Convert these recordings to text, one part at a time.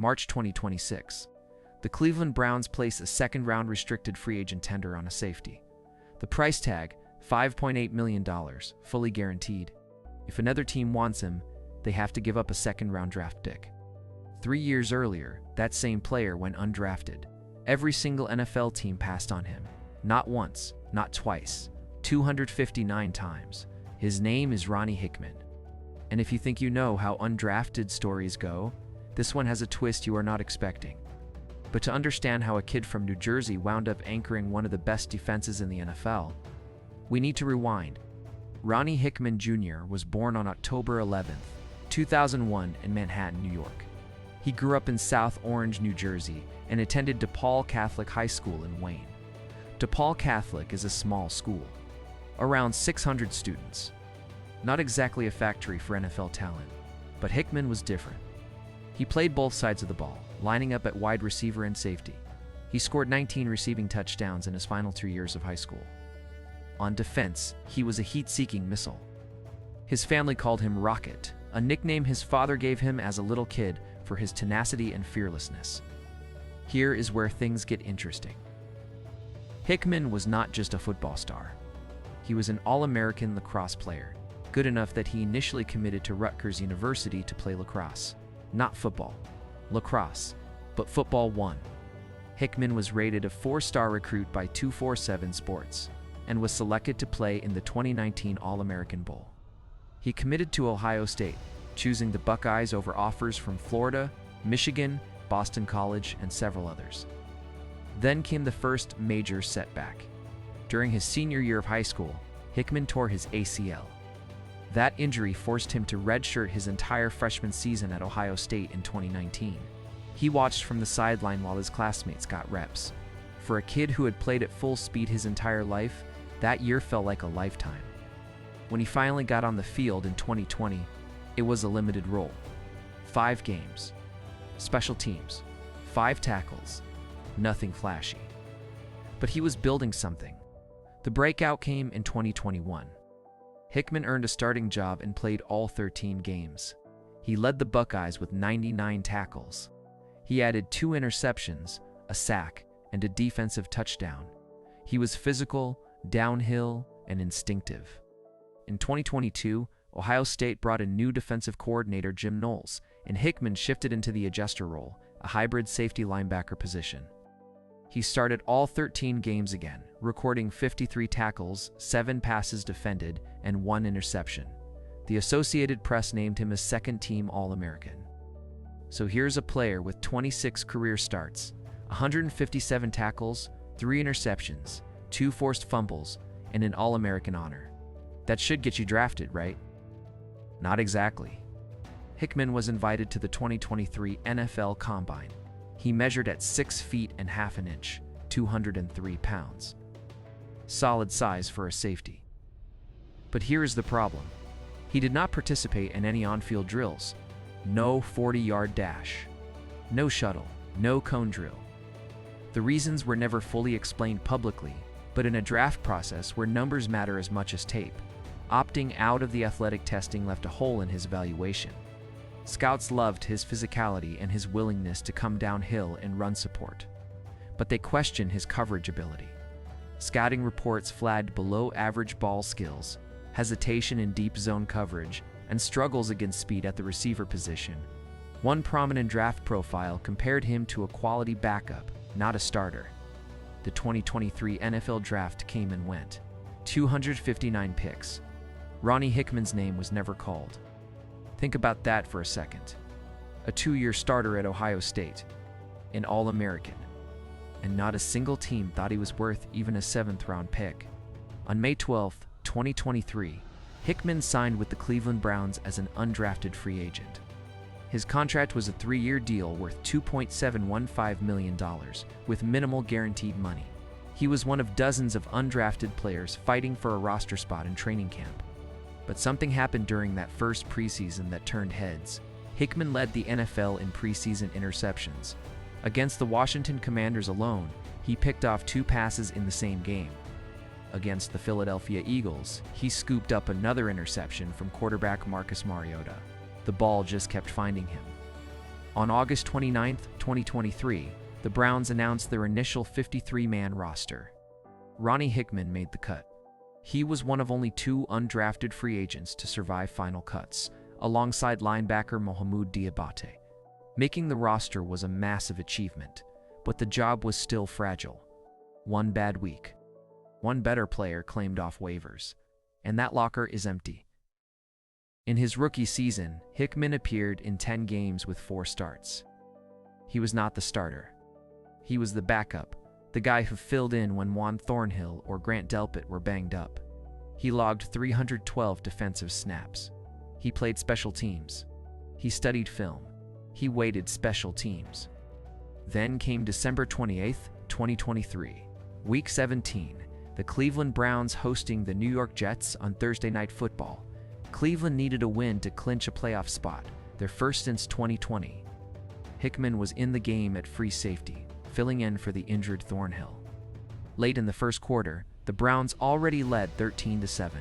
March 2026. The Cleveland Browns place a second-round restricted free agent tender on a safety. The price tag, $5.8 million, fully guaranteed. If another team wants him, they have to give up a second-round draft pick. 3 years earlier, that same player went undrafted. Every single NFL team passed on him. Not once, not twice, 259 times. His name is Ronnie Hickman. And if you think you know how undrafted stories go, this one has a twist you are not expecting. But to understand how a kid from New Jersey wound up anchoring one of the best defenses in the NFL, we need to rewind. Ronnie Hickman Jr. was born on October 11, 2001 in Manhattan, New York. He grew up in South Orange, New Jersey, and attended DePaul Catholic High School in Wayne. DePaul Catholic is a small school, around 600 students. Not exactly a factory for NFL talent, but Hickman was different. He played both sides of the ball, lining up at wide receiver and safety. He scored 19 receiving touchdowns in his final 2 years of high school. On defense, he was a heat-seeking missile. His family called him Rocket, a nickname his father gave him as a little kid for his tenacity and fearlessness. Here is where things get interesting. Hickman was not just a football star. He was an All-American lacrosse player, good enough that he initially committed to Rutgers University to play lacrosse. Not football, lacrosse, but football won. Hickman was rated a 4-star recruit by 247 Sports and was selected to play in the 2019 All-American Bowl. He committed to Ohio State, choosing the Buckeyes over offers from Florida, Michigan, Boston College, and several others. Then came the first major setback. During his senior year of high school, Hickman tore his ACL. That injury forced him to redshirt his entire freshman season at Ohio State in 2019. He watched from the sideline while his classmates got reps. For a kid who had played at full speed his entire life, that year felt like a lifetime. When he finally got on the field in 2020, it was a limited role. 5 games. Special teams. 5 tackles. Nothing flashy. But he was building something. The breakout came in 2021. Hickman earned a starting job and played all 13 games. He led the Buckeyes with 99 tackles. He added 2 interceptions, a sack, and a defensive touchdown. He was physical, downhill, and instinctive. In 2022, Ohio State brought a new defensive coordinator, Jim Knowles, and Hickman shifted into the adjuster role, a hybrid safety linebacker position. He started all 13 games again, recording 53 tackles, 7 passes defended, and 1 interception. The Associated Press named him a second-team All-American. So here's a player with 26 career starts, 157 tackles, 3 interceptions, 2 forced fumbles, and an All-American honor. That should get you drafted, right? Not exactly. Hickman was invited to the 2023 NFL Combine. He measured at 6 feet and half an inch, 203 pounds. Solid size for a safety. But here is the problem. He did not participate in any on-field drills. No 40-yard dash. No shuttle. No cone drill. The reasons were never fully explained publicly, but in a draft process where numbers matter as much as tape, opting out of the athletic testing left a hole in his evaluation. Scouts loved his physicality and his willingness to come downhill in run support, but they questioned his coverage ability. Scouting reports flagged below-average ball skills, hesitation in deep zone coverage, and struggles against speed at the receiver position. One prominent draft profile compared him to a quality backup, not a starter. The 2023 NFL Draft came and went. 259 picks. Ronnie Hickman's name was never called. Think about that for a second. A 2-year starter at Ohio State, an All-American, and not a single team thought he was worth even a 7th-round pick. On May 12, 2023, Hickman signed with the Cleveland Browns as an undrafted free agent. His contract was a 3-year deal worth $2.715 million, with minimal guaranteed money. He was one of dozens of undrafted players fighting for a roster spot in training camp. But something happened during that first preseason that turned heads. Hickman led the NFL in preseason interceptions. Against the Washington Commanders alone, he picked off 2 passes in the same game. Against the Philadelphia Eagles, he scooped up another interception from quarterback Marcus Mariota. The ball just kept finding him. On August 29, 2023, the Browns announced their initial 53-man roster. Ronnie Hickman made the cut. He was one of only 2 undrafted free agents to survive final cuts, alongside linebacker Mohamoud Diabate. Making the roster was a massive achievement, but the job was still fragile. One bad week. One better player claimed off waivers, and that locker is empty. In his rookie season, Hickman appeared in 10 games with 4 starts. He was not the starter. He was the backup, the guy who filled in when Juan Thornhill or Grant Delpit were banged up. He logged 312 defensive snaps. He played special teams. He studied film. He weighted special teams. Then came December 28, 2023, Week 17, the Cleveland Browns hosting the New York Jets on Thursday Night Football. Cleveland needed a win to clinch a playoff spot, their first since 2020. Hickman was in the game at free safety, filling in for the injured Thornhill. Late in the first quarter, the Browns already led 13-7.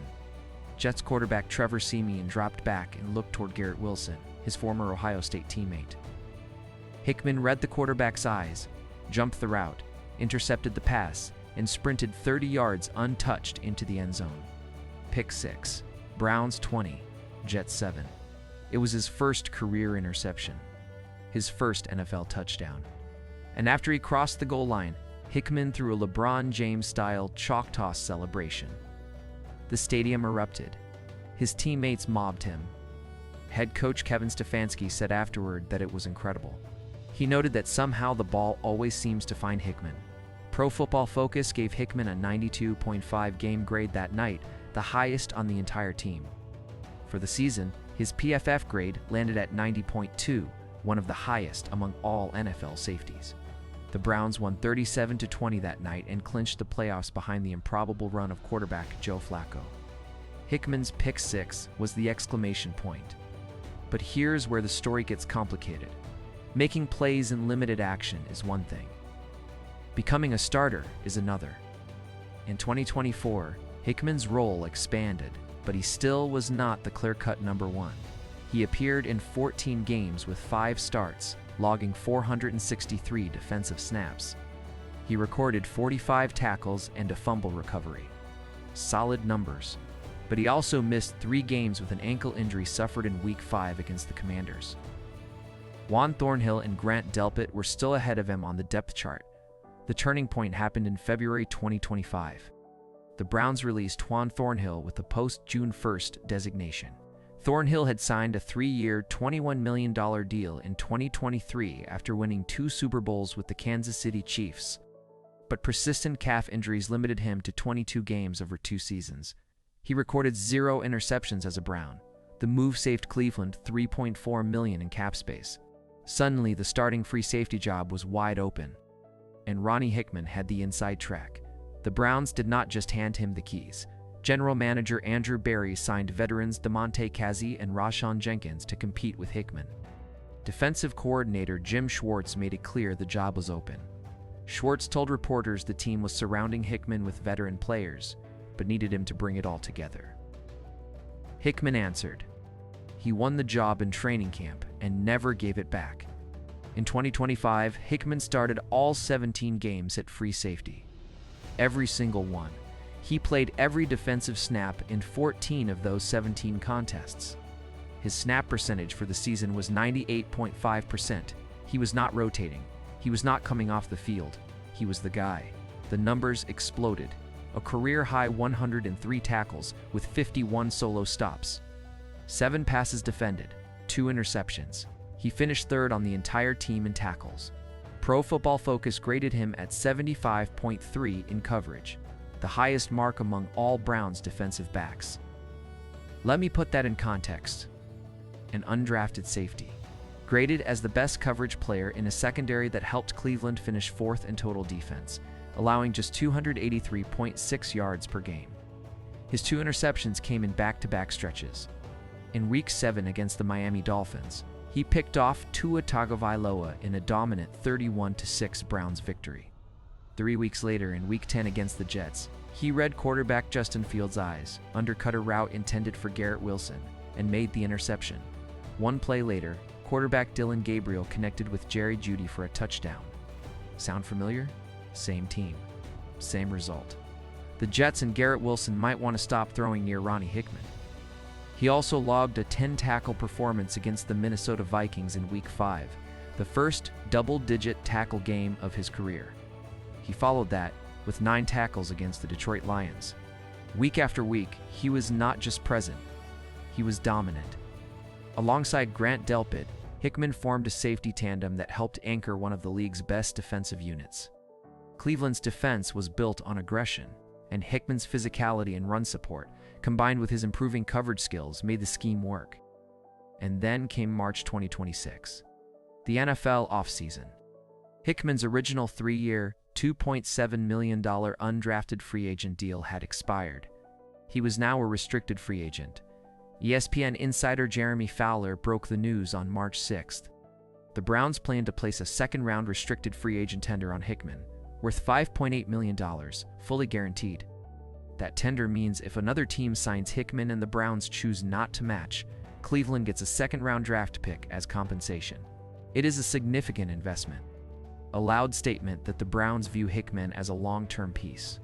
Jets quarterback Trevor Siemian dropped back and looked toward Garrett Wilson, his former Ohio State teammate. Hickman read the quarterback's eyes, jumped the route, intercepted the pass, and sprinted 30 yards untouched into the end zone. Pick 6. Browns 20, Jets 7. It was his first career interception, his first NFL touchdown. And after he crossed the goal line, Hickman threw a LeBron James-style chalk toss celebration. The stadium erupted. His teammates mobbed him. Head coach Kevin Stefanski said afterward that it was incredible. He noted that somehow the ball always seems to find Hickman. Pro Football Focus gave Hickman a 92.5 game grade that night, the highest on the entire team. For the season, his PFF grade landed at 90.2, one of the highest among all NFL safeties. The Browns won 37-20 that night and clinched the playoffs behind the improbable run of quarterback Joe Flacco. Hickman's pick 6 was the exclamation point. But here's where the story gets complicated. Making plays in limited action is one thing. Becoming a starter is another. In 2024, Hickman's role expanded, but he still was not the clear-cut number 1. He appeared in 14 games with 5 starts, logging 463 defensive snaps. He recorded 45 tackles and a fumble recovery. Solid numbers, but he also missed 3 games with an ankle injury suffered in Week 5 against the Commanders. Juan Thornhill and Grant Delpit were still ahead of him on the depth chart. The turning point happened in February 2025. The Browns released Juan Thornhill with a post-June 1st designation. Thornhill had signed a 3-year, $21 million deal in 2023 after winning 2 Super Bowls with the Kansas City Chiefs. But persistent calf injuries limited him to 22 games over 2 seasons. He recorded 0 interceptions as a Brown. The move saved Cleveland $3.4 million in cap space. Suddenly, the starting free safety job was wide open, and Ronnie Hickman had the inside track. The Browns did not just hand him the keys. General Manager Andrew Berry signed veterans Damontae Kazee and Rashawn Jenkins to compete with Hickman. Defensive coordinator Jim Schwartz made it clear the job was open. Schwartz told reporters the team was surrounding Hickman with veteran players, but needed him to bring it all together. Hickman answered. He won the job in training camp and never gave it back. In 2025, Hickman started all 17 games at free safety. Every single one. He played every defensive snap in 14 of those 17 contests. His snap percentage for the season was 98.5%. He was not rotating. He was not coming off the field. He was the guy. The numbers exploded. A career-high 103 tackles with 51 solo stops. 7 passes defended, 2 interceptions. He finished 3rd on the entire team in tackles. Pro Football Focus graded him at 75.3 in coverage, the highest mark among all Browns defensive backs. Let me put that in context. An undrafted safety, graded as the best coverage player in a secondary that helped Cleveland finish 4th in total defense, allowing just 283.6 yards per game. His 2 interceptions came in back-to-back stretches. In Week 7 against the Miami Dolphins, he picked off Tua Tagovailoa in a dominant 31-6 Browns victory. 3 weeks later, in Week 10 against the Jets, he read quarterback Justin Fields' eyes, undercut a route intended for Garrett Wilson, and made the interception. 1 play later, quarterback Dylan Gabriel connected with Jerry Jeudy for a touchdown. Sound familiar? Same team. Same result. The Jets and Garrett Wilson might want to stop throwing near Ronnie Hickman. He also logged a 10-tackle performance against the Minnesota Vikings in Week 5, the first double-digit tackle game of his career. He followed that with 9 tackles against the Detroit Lions. Week after week, he was not just present, he was dominant. Alongside Grant Delpit, Hickman formed a safety tandem that helped anchor one of the league's best defensive units. Cleveland's defense was built on aggression, and Hickman's physicality and run support, combined with his improving coverage skills, made the scheme work. And then came March 2026, the NFL offseason. Hickman's original 3-year, $2.7 million undrafted free agent deal had expired. He was now a restricted free agent. ESPN insider Jeremy Fowler broke the news on March 6th. The Browns planned to place a second-round restricted free agent tender on Hickman, worth $5.8 million, fully guaranteed. That tender means if another team signs Hickman and the Browns choose not to match, Cleveland gets a second-round draft pick as compensation. It is a significant investment. A loud statement that the Browns view Hickman as a long-term piece.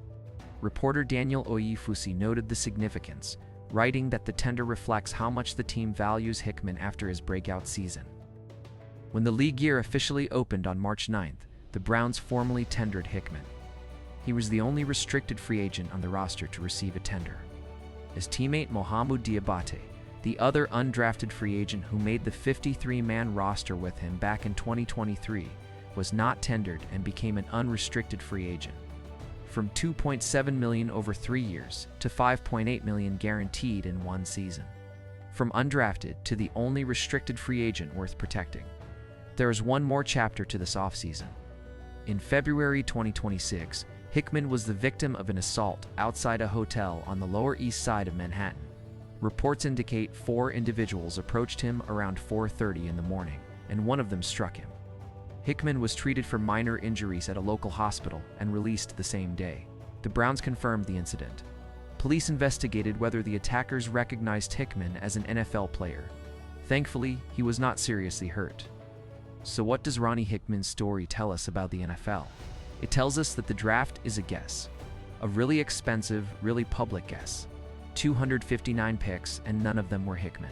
Reporter Daniel Oyefusi noted the significance, writing that the tender reflects how much the team values Hickman after his breakout season. When the league year officially opened on March 9th, the Browns formally tendered Hickman. He was the only restricted free agent on the roster to receive a tender. His teammate Mohamed Diabate, the other undrafted free agent who made the 53-man roster with him back in 2023, was not tendered and became an unrestricted free agent. From $2.7 million over 3 years to $5.8 million guaranteed in one season. From undrafted to the only restricted free agent worth protecting. There is one more chapter to this offseason. In February 2026, Hickman was the victim of an assault outside a hotel on the Lower East Side of Manhattan. Reports indicate 4 individuals approached him around 4:30 in the morning, and one of them struck him. Hickman was treated for minor injuries at a local hospital and released the same day. The Browns confirmed the incident. Police investigated whether the attackers recognized Hickman as an NFL player. Thankfully, he was not seriously hurt. So what does Ronnie Hickman's story tell us about the NFL? It tells us that the draft is a guess. A really expensive, really public guess. 259 picks, and none of them were Hickman.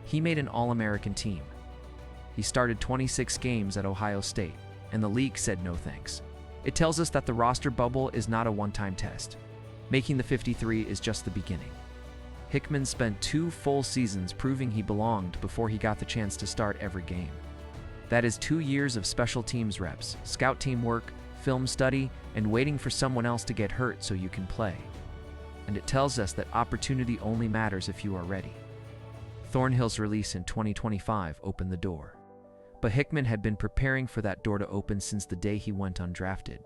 He made an All-American team. He started 26 games at Ohio State, and the league said no thanks. It tells us that the roster bubble is not a one-time test. Making the 53 is just the beginning. Hickman spent 2 full seasons proving he belonged before he got the chance to start every game. That is 2 years of special teams reps, scout team work, film study, and waiting for someone else to get hurt so you can play. And it tells us that opportunity only matters if you are ready. Thornhill's release in 2025 opened the door. But Hickman had been preparing for that door to open since the day he went undrafted.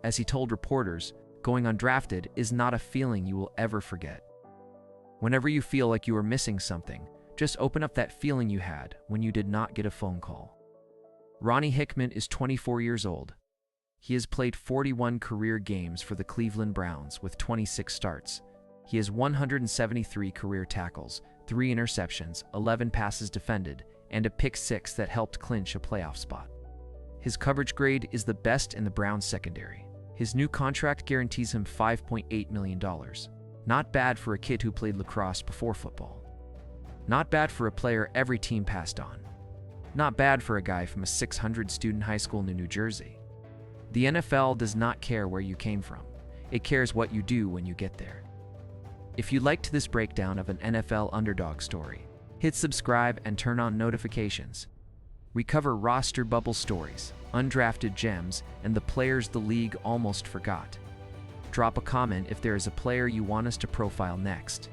As he told reporters, going undrafted is not a feeling you will ever forget. Whenever you feel like you are missing something, just open up that feeling you had when you did not get a phone call. Ronnie Hickman is 24 years old. He has played 41 career games for the Cleveland Browns with 26 starts. He has 173 career tackles, 3 interceptions, 11 passes defended, and a pick 6 that helped clinch a playoff spot. His coverage grade is the best in the Browns secondary. His new contract guarantees him $5.8 million. Not bad for a kid who played lacrosse before football. Not bad for a player every team passed on. Not bad for a guy from a 600-student high school in New Jersey. The NFL does not care where you came from. It cares what you do when you get there. If you liked this breakdown of an NFL underdog story, hit subscribe and turn on notifications. We cover roster bubble stories, undrafted gems, and the players the league almost forgot. Drop a comment if there is a player you want us to profile next.